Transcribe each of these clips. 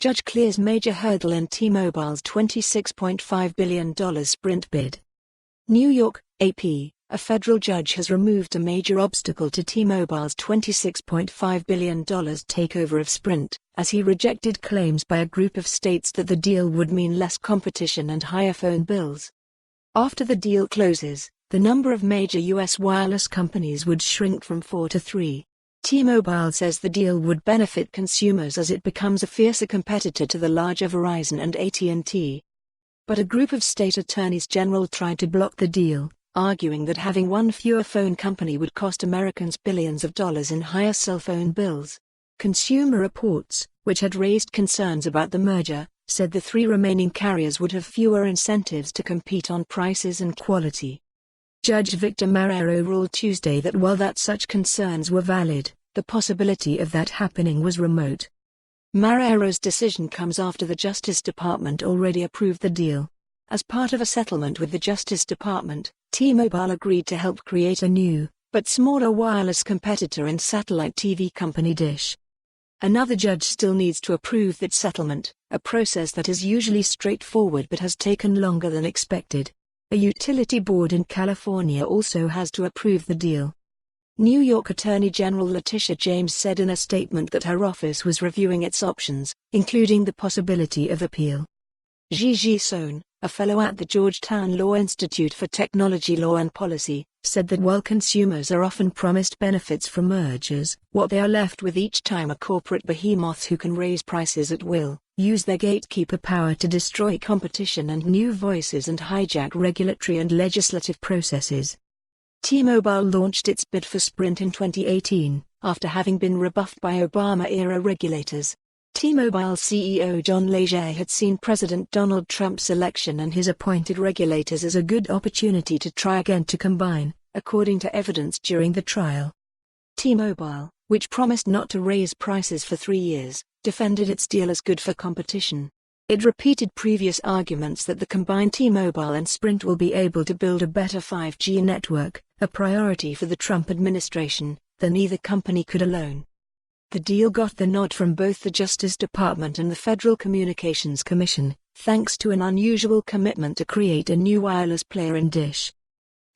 Judge clears major hurdle in T-Mobile's $26.5 billion Sprint bid. New York, AP. A federal judge has removed a major obstacle to T-Mobile's $26.5 billion takeover of Sprint, as he rejected claims by a group of states that the deal would mean less competition and higher phone bills. After the deal closes, the number of major U.S. wireless companies would shrink from 4 to 3. T-Mobile says the deal would benefit consumers as it becomes a fiercer competitor to the larger Verizon and AT&T. But a group of state attorneys general tried to block the deal, arguing that having one fewer phone company would cost Americans billions of dollars in higher cell phone bills. Consumer Reports, which had raised concerns about the merger, said the three remaining carriers would have fewer incentives to compete on prices and quality. Judge Victor Marrero ruled Tuesday that while such concerns were valid, the possibility of that happening was remote. Marrero's decision comes after the Justice Department already approved the deal. As part of a settlement with the Justice Department, T-Mobile agreed to help create a new, but smaller wireless competitor in satellite TV company Dish. Another judge still needs to approve that settlement, a process that is usually straightforward but has taken longer than expected. A utility board in California also has to approve the deal. New York Attorney General Letitia James said in a statement that her office was reviewing its options, including the possibility of appeal. Gigi Sohn, a fellow at the Georgetown Law Institute for Technology Law and Policy, said that while consumers are often promised benefits from mergers, what they are left with each time are corporate behemoths who can raise prices at will, use their gatekeeper power to destroy competition and new voices and hijack regulatory and legislative processes. T-Mobile launched its bid for Sprint in 2018, after having been rebuffed by Obama-era regulators. T-Mobile CEO John Legere had seen President Donald Trump's election and his appointed regulators as a good opportunity to try again to combine, according to evidence during the trial. T-Mobile, which promised not to raise prices for 3 years, defended its deal as good for competition. It repeated previous arguments that the combined T-Mobile and Sprint will be able to build a better 5G network, a priority for the Trump administration, than either company could alone. The deal got the nod from both the Justice Department and the Federal Communications Commission, thanks to an unusual commitment to create a new wireless player in Dish.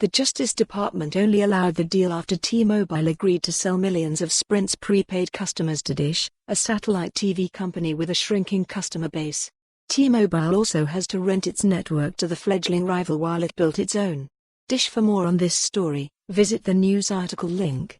The Justice Department only allowed the deal after T-Mobile agreed to sell millions of Sprint's prepaid customers to Dish, a satellite TV company with a shrinking customer base. T-Mobile also has to rent its network to the fledgling rival while it built its own. Dish. For more on this story, visit the news article link.